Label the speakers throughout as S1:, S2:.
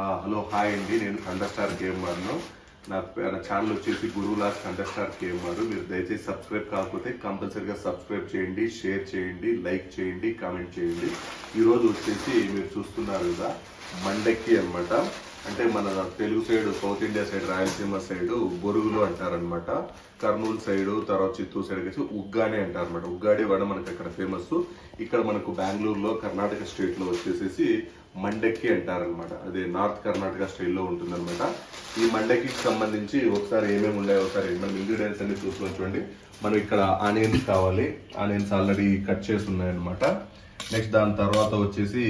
S1: Hello hi అండి, నేను కండస్టార్ గేమర్ను. నా ఛానల్ వచ్చేసి గురువులాస్ కండస్టార్ గేమర్. మీరు దయచేసి సబ్స్క్రైబ్ కాకపోతే కంపల్సరీగా సబ్స్క్రైబ్ చేయండి, షేర్ చేయండి, లైక్ చేయండి, కామెంట్ చేయండి. ఈరోజు వచ్చేసి మీరు చూస్తున్నారు కదా మండక్కి అనమాట. అంటే మన Telugu side, south India side, Rayalaseema side బొరుగులు అంటారనమాట. కర్నూలు సైడు, తర్వాత చిత్తూరు సైడ్ వచ్చి ఉగ్గాని అంటారనమాట. ఉగ్గాడి వడ మనకి అక్కడ ఫేమస్. ఇక్కడ మనకు బెంగళూరులో, కర్ణాటక స్టేట్లో వచ్చేసేసి మండక్కి అంటారనమాట. అదే నార్త్ కర్ణాటక స్టైల్లో ఉంటుందన్నమాట. ఈ మండక్కి సంబంధించి ఒకసారి ఏమేమి ఉన్నాయో ఒకసారి మనం ఇంగ్రీడియంట్స్ అన్ని చూసుకొని చూడండి. మనం ఇక్కడ ఆనియన్స్ కావాలి. ఆనియన్స్ ఆల్రెడీ కట్ చేసి ఉన్నాయన్నమాట. నెక్స్ట్ దాని తర్వాత వచ్చేసి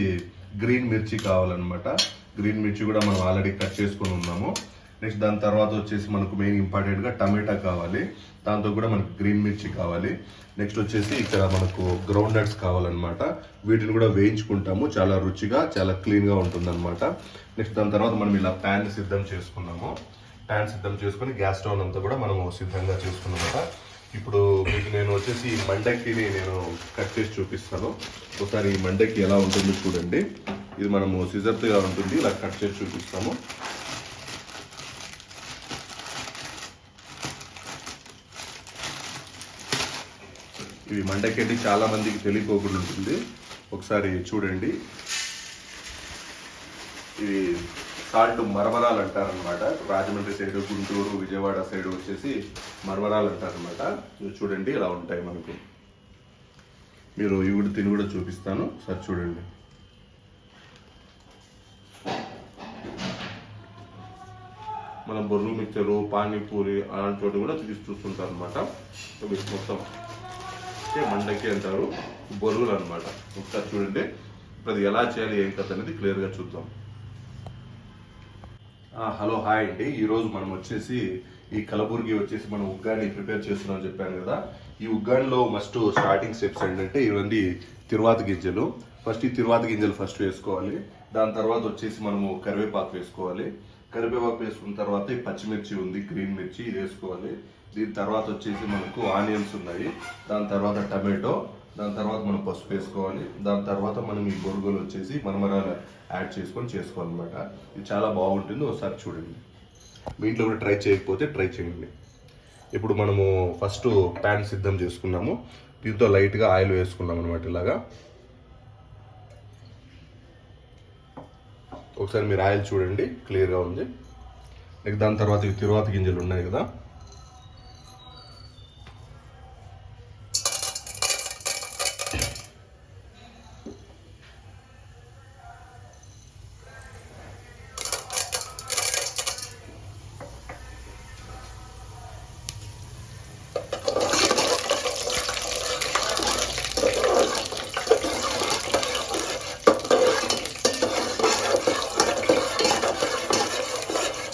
S1: గ్రీన్ మిర్చి కావాలన్నమాట. గ్రీన్ మిర్చి కూడా మనం ఆల్రెడీ కట్ చేసుకొని ఉన్నాము. నెక్స్ట్ దాని తర్వాత వచ్చేసి మనకు మెయిన్ ఇంపార్టెంట్గా టమాటా కావాలి. దాంతో కూడా మనకు గ్రీన్ మిర్చి కావాలి. నెక్స్ట్ వచ్చేసి ఇక్కడ మనకు గ్రౌండ్ నట్స్ కావాలన్నమాట. వీటిని కూడా వేయించుకుంటాము. చాలా రుచిగా, చాలా క్లీన్గా ఉంటుందన్నమాట. నెక్స్ట్ దాని తర్వాత మనం ఇలా ప్యాన్ సిద్ధం చేసుకున్నాము. ప్యాన్ సిద్ధం చేసుకొని గ్యాస్ స్టవ్ అంతా కూడా మనము సిద్ధంగా చేసుకున్నమాట. ఇప్పుడు మీకు నేను వచ్చేసి ఈ మండక్కిని నేను కట్ చేసి చూపిస్తాను. ఒకసారి ఈ మండక్కి ఎలా ఉంటుందో చూడండి. ఇది మనము సిజర్తో ఇలా ఉంటుంది, ఇలా కట్ చేసి చూపిస్తాము. ఇవి మండక్కి చాలా మందికి తెలియకోకుండా ఉంటుంది. ఒకసారి చూడండి. ఇవి సాల్ట్ మరమరాలు అంటారనమాట. రాజమండ్రి సైడ్, గుంటూరు, విజయవాడ సైడ్ వచ్చేసి మరమరాలు అంటారనమాట. ఇవి చూడండి ఇలా ఉంటాయి మనకు. మీరు ఇవి కూడా తిని కూడా చూపిస్తాను, సార్ చూడండి. మనం బొర్రు మిక్చరు, పానీపూరి అలాంటి చోటు కూడా తీసి చూస్తుంటారు అనమాట. మొత్తం మండక్కి అంటారు, బొరుగులు అనమాట. ఒకసారి చూడండి. ఇప్పుడు అది ఎలా చేయాలి, ఏం కథ అనేది క్లియర్గా చూద్దాం. హలో హాయ్ అండి. ఈరోజు మనం వచ్చేసి ఈ కలబుర్గి వచ్చేసి మనం ఉగ్గాని ప్రిపేర్ చేస్తున్నామని చెప్పాను కదా. ఈ ఉగ్గానిలో మస్ట్ స్టార్టింగ్ స్టెప్స్ ఏంటంటే ఇవన్నీ తిరువాత గింజలు. ఫస్ట్ ఈ తిరువాత గింజలు ఫస్ట్ వేసుకోవాలి. దాని తర్వాత వచ్చేసి మనము కరివేపాకు వేసుకోవాలి. కరివేపాకు వేసుకున్న తర్వాత ఈ పచ్చిమిర్చి ఉంది, గ్రీన్ మిర్చి, ఇది వేసుకోవాలి. దీని తర్వాత వచ్చేసి మనకు ఆనియన్స్ ఉన్నాయి. దాని తర్వాత టమాటో, దాని తర్వాత మనం పసుపు వేసుకోవాలి. దాని తర్వాత మనం ఈ బొరుగులు వచ్చేసి మరమరాలు యాడ్ చేసుకొని చేసుకోవాలన్నమాట. ఇది చాలా బాగుంటుంది, ఒకసారి చూడండి. మీ ఇంట్లో కూడా ట్రై చేయకపోతే ట్రై చేయండి. ఇప్పుడు మనము ఫస్ట్ ప్యాన్ సిద్ధం చేసుకున్నాము. దీంతో లైట్గా ఆయిల్ వేసుకున్నాం అనమాట. ఇలాగా ఒకసారి మీరు ఆయిల్ చూడండి, క్లియర్గా ఉంది. నెక్స్ట్ దాని తర్వాత ఇవి తిరువాత గింజలు ఉన్నాయి కదా,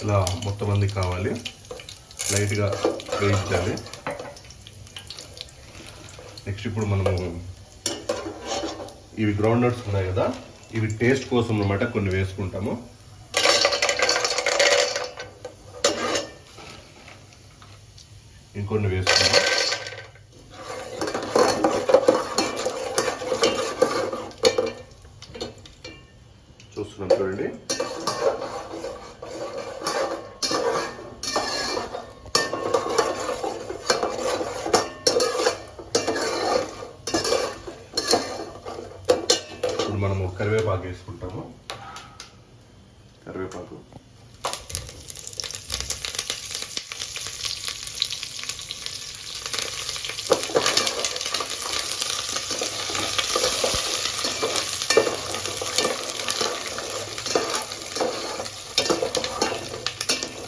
S1: ఇలా మొత్తం అన్ని కావాలి, లైట్గా వేయించాలి. నెక్స్ట్ ఇప్పుడు మనము ఇవి గ్రౌండ్ నట్స్ ఉన్నాయి కదా, ఇవి టేస్ట్ కోసం అన్నమాట కొన్ని వేసుకుంటాము. ఇంకొన్ని వేసుకుంటాం. చూస్తున్నాం చూడండి. మనము కరివేపాకు వేసుకుంటాము. కరివేపాకు,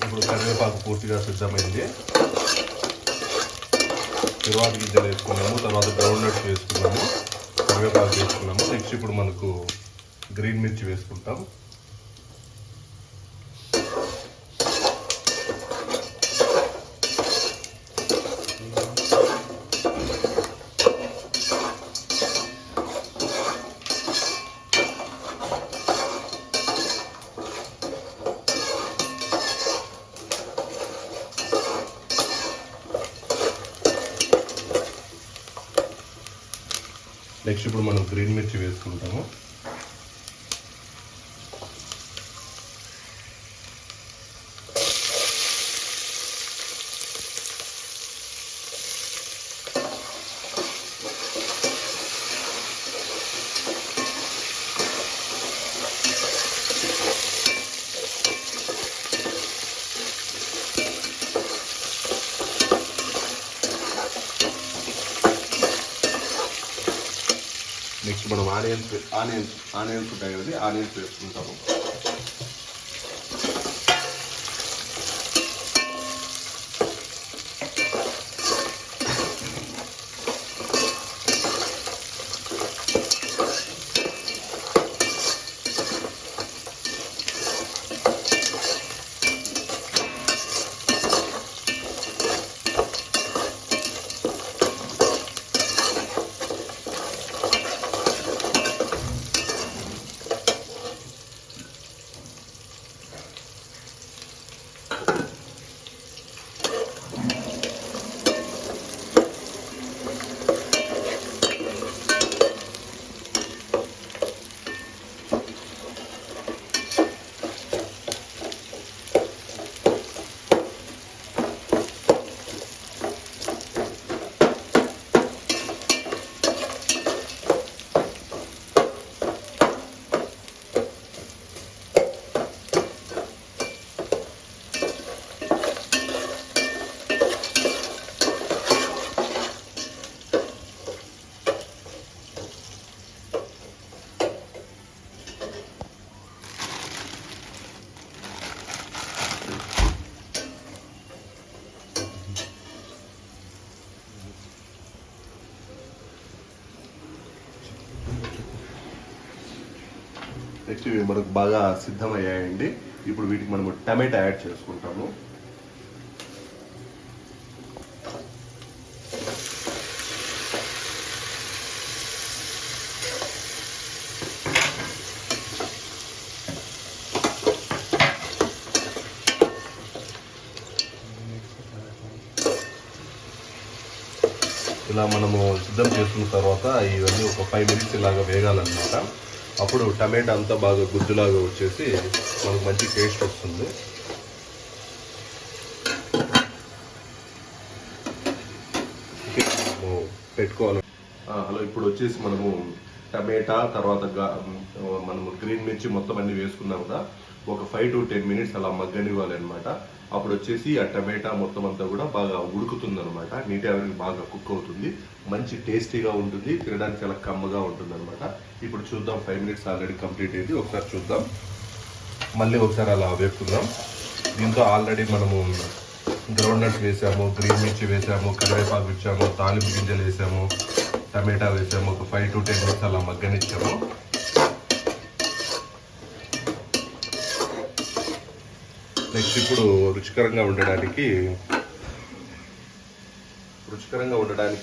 S1: ఇప్పుడు కరివేపాకు పూర్తిగా సిద్ధమైంది. తరువాత గింజలు వేసుకున్నాము, తర్వాత గ్రౌండ్ నట్స్ వేసుకున్నాము, కరివేపాకు వేసుకున్నాము. నెక్స్ట్ ఇప్పుడు మనకు గ్రీన్ మిర్చి వేసుకుంటాం. నెక్స్ట్ ఇప్పుడు మనం గ్రీన్ మిర్చి వేసుకుంటాము. నెక్స్ట్ మనం ఆనియన్స్ ఉంటాయి కదండి, ఆనియన్స్ వేసుకుంటాము. నెక్స్ట్ ఇవి మనకు బాగా సిద్ధమయ్యాయండి. ఇప్పుడు వీటికి మనము టమాటా యాడ్ చేసుకుంటాము. ఇలా మనము సిద్ధం చేసుకున్న తర్వాత ఇవన్నీ ఒక 5 మినిట్స్ ఇలాగా వేగాలన్నమాట. అప్పుడు టమాటా అంతా బాగా గుజ్జులాగా వచ్చేసి మనకు మంచి టేస్ట్ వస్తుంది. పెట్టుకోవాలి. హలో, ఇప్పుడు వచ్చేసి మనము టమాటా తర్వాత మనము గ్రీన్ మిర్చి మొత్తం అన్ని వేసుకున్నాం కదా, ఒక 5 to 10 మినిట్స్ అలా మగ్గనివ్వాలి అనమాట. అప్పుడు వచ్చేసి ఆ టమాటా మొత్తం అంతా కూడా బాగా ఉడుకుతుంది అనమాట. నీటి ఆవిరికి బాగా కుక్ అవుతుంది, మంచి టేస్టీగా ఉంటుంది, తినడానికి చాలా కమ్మగా ఉంటుంది అనమాట. ఇప్పుడు చూద్దాం, 5 మినిట్స్ ఆల్రెడీ కంప్లీట్ అయింది. ఒకసారి చూద్దాం, మళ్ళీ ఒకసారి అలా వేపుకుందాం. దీంతో ఆల్రెడీ మనము గ్రౌండ్ నట్స్ వేసాము, గ్రీన్ మిర్చి వేసాము, కరివేపాకు ఇచ్చాము, తాలింపు గింజలు వేసాము, టమాటా వేసాము, ఒక 5 to 10 మినిట్స్ అలా మగ్గనిచ్చాము. నెక్స్ట్ ఇప్పుడు రుచికరంగా ఉండడానికి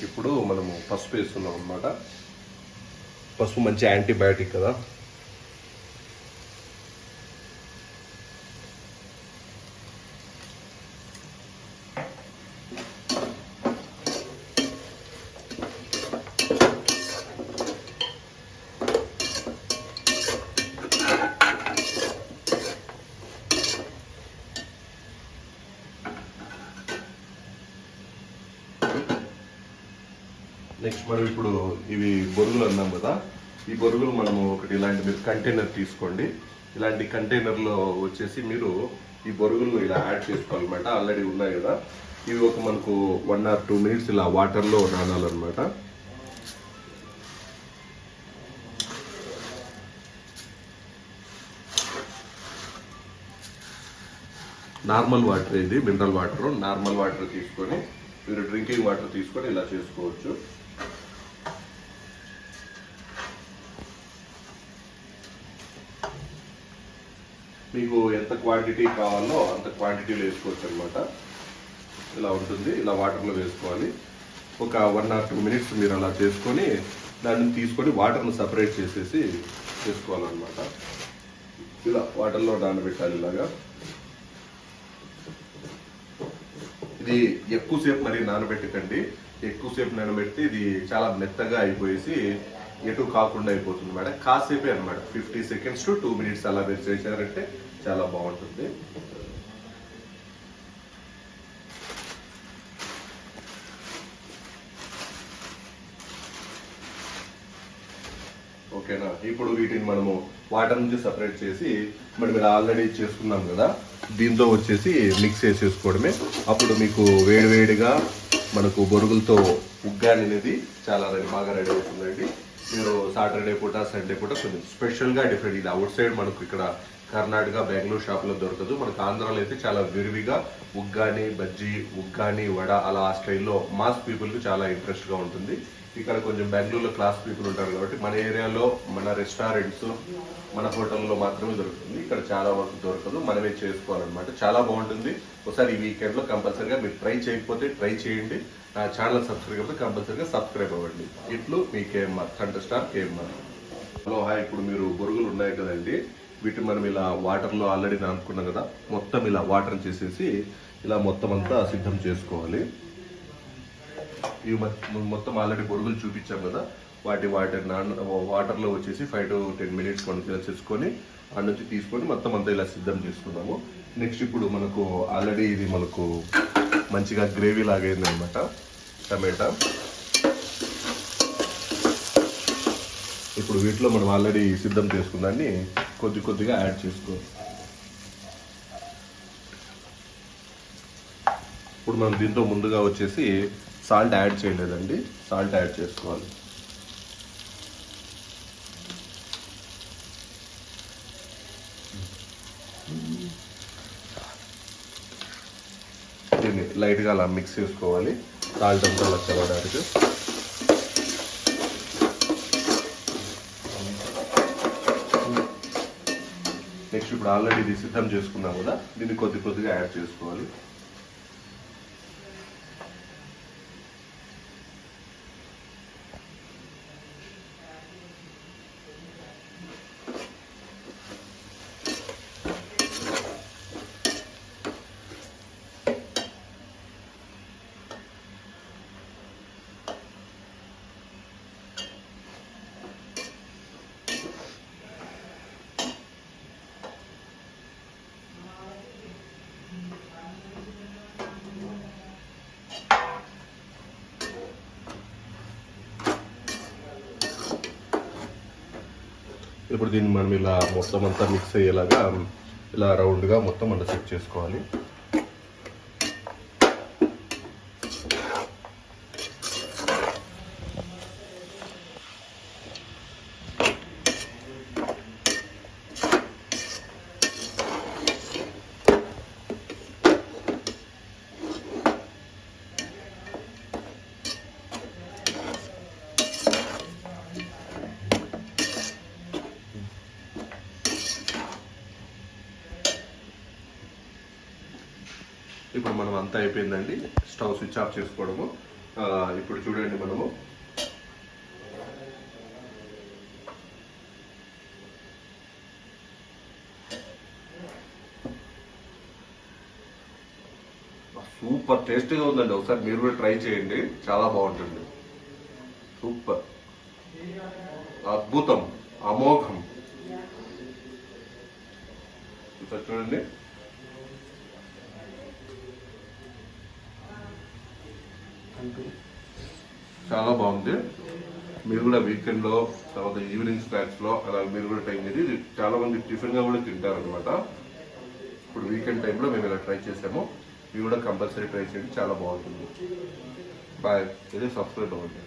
S1: ఇప్పుడు మనము పసుపు వేస్తున్నాం అన్నమాట. పసుపు మంచి యాంటీబయాటిక్ కదా. నెక్స్ట్ మనం ఇప్పుడు ఇవి బొరుగులు అన్నాం కదా, ఈ బొరుగులు మనము ఒకటి ఇలాంటి మీరు కంటైనర్ తీసుకోండి. ఇలాంటి కంటైనర్లో వచ్చేసి మీరు ఈ బొరుగులను ఇలా యాడ్ చేసుకోవాలన్నమాట. ఆల్రెడీ ఉన్నాయి కదా, ఇవి ఒక మనకు 1 or 2 మినిట్స్ ఇలా వాటర్లో నానాలన్నమాట. నార్మల్ వాటర్, ఇది మినరల్ వాటర్. నార్మల్ వాటర్ తీసుకొని మీరు డ్రింకింగ్ వాటర్ తీసుకొని ఇలా చేసుకోవచ్చు. మీకు ఎంత క్వాంటిటీ కావాలో అంత క్వాంటిటీలో వేసుకోవచ్చు అనమాట. ఇలా ఉంటుంది, ఇలా వాటర్లో వేసుకోవాలి. ఒక 1 or 2 మినిట్స్ మీరు అలా చేసుకొని దాన్ని తీసుకొని వాటర్ను సపరేట్ చేసేసి చేసుకోవాలన్నమాట. ఇలా వాటర్లో నానబెట్టాలి. ఇలాగా ఇది ఎక్కువసేపు మరి నానబెట్టకండి. ఎక్కువసేపు నానబెడితే ఇది చాలా మెత్తగా అయిపోయేసి ఎటు కాకుండా అయిపోతుంది మేడం. కాసేపే అనమాట, 50 seconds to 2 minutes అలా మీరు చేశారంటే చాలా బాగుంటుంది. ఓకేనా. ఇప్పుడు వీటిని మనము వాటర్ నుంచి సపరేట్ చేసి మనం ఇలా ఆల్రెడీ చేసుకున్నాం కదా, దీంతో వచ్చేసి మిక్స్ చేసేసుకోవడమే. అప్పుడు మీకు వేడివేడిగా మనకు బొరుగులతో ఉగ్గాని అనేది చాలా బాగా రెడీ అవుతుందండి. మీరు సాటర్డే పూట సండే పూట కొంచెం స్పెషల్గా డిఫరెంట్. ఇది అవుట్ సైడ్ మనకు ఇక్కడ కర్ణాటక బెంగళూరు షాప్లో దొరకదు. మనకు ఆంధ్రాలో అయితే చాలా విరివిగా ఉగ్గాని బజ్జీ, ఉగ్గాని వడ అలా ఆ స్టైల్లో మాస్ పీపుల్కి చాలా ఇంట్రెస్ట్గా ఉంటుంది. ఇక్కడ కొంచెం బెంగళూరులో క్లాస్ పీపుల్ ఉంటారు కాబట్టి మన ఏరియాలో మన రెస్టారెంట్స్ మన హోటల్లో మాత్రమే దొరుకుతుంది. ఇక్కడ చాలా వరకు దొరకదు, మనమే చేసుకోవాలన్నమాట. చాలా బాగుంటుంది. ఒకసారి ఈ వీకెండ్లో కంపల్సరీగా మీరు ట్రై చేయకపోతే ట్రై చేయండి. నా ఛానల్ సబ్స్క్రైబ్ అయితే కంపల్సరీగా సబ్స్క్రైబ్ అవ్వండి. ఇట్లు మీ కేఎంఆర్ కంటెస్టార్ కేఎంఆర్. Hello hi. ఇప్పుడు మీరు బొరుగులు ఉన్నాయి కదండి, వీటిని మనం ఇలా వాటర్లో ఆల్రెడీ నానుకున్నాం కదా, మొత్తం ఇలా వాటర్ చేసేసి ఇలా మొత్తం అంతా సిద్ధం చేసుకోవాలి. ఇవి మొత్తం ఆల్రెడీ బొరుగులు చూపించాం కదా, వాటి వాటర్లో వచ్చేసి 5 to 10 minutes మనం చేసుకొని ఆ నుంచి తీసుకొని మొత్తం అంతా ఇలా సిద్ధం చేసుకున్నాము. నెక్స్ట్ ఇప్పుడు మనకు ఆల్రెడీ ఇది మనకు మంచిగా గ్రేవీ లాగైంది అనమాట. టమాటా ఇప్పుడు వీటిలో మనం ఆల్రెడీ సిద్ధం చేసుకున్నాన్ని కొద్దిగా యాడ్ చేసుకోవాలి. ఇప్పుడు మనం దీంతో ముందుగా వచ్చేసి సాల్ట్ యాడ్ చేయలేదండి, సాల్ట్ యాడ్ చేసుకోవాలి. దీన్ని లైట్గా అలా మిక్స్ చేసుకోవాలి, సాల్ట్ అంతా అలా చల్లడానికి. నెక్స్ట్ ఇప్పుడు ఆల్రెడీ ఇది సిద్ధం చేసుకున్నాం కదా, దీన్ని కొద్దిగా యాడ్ చేసుకోవాలి. ఇప్పుడు దీన్ని మనం ఇలా మొత్తం అంతా మిక్స్ అయ్యేలాగా ఇలా రౌండ్గా మొత్తం మనం సెట్ చేసుకోవాలి. ఇప్పుడు మనం అంతా అయిపోయిందండి, స్టవ్ స్విచ్ ఆఫ్ చేసుకోవడము. ఇప్పుడు చూడండి, మనము సూపర్ టేస్టీగా ఉందండి. ఒకసారి మీరు కూడా ట్రై చేయండి, చాలా బాగుంటుంది. సూపర్, అద్భుతం, అమోఘం. చూడండి, చాలా బాగుంది. మీరు కూడా వీకెండ్లో తర్వాత ఈవినింగ్ స్నాక్స్లో అలా మీరు కూడా ట్రై చేయండి. ఇది చాలా మంది టిఫిన్గా కూడా తింటారనమాట. ఇప్పుడు వీకెండ్ టైంలో మేము ఇలా ట్రై చేసాము, మీరు కూడా కంపల్సరీ ట్రై చేయండి, చాలా బాగుంటుంది. బాయ్. ఇది సబ్స్క్రైబ్ అవ్వండి.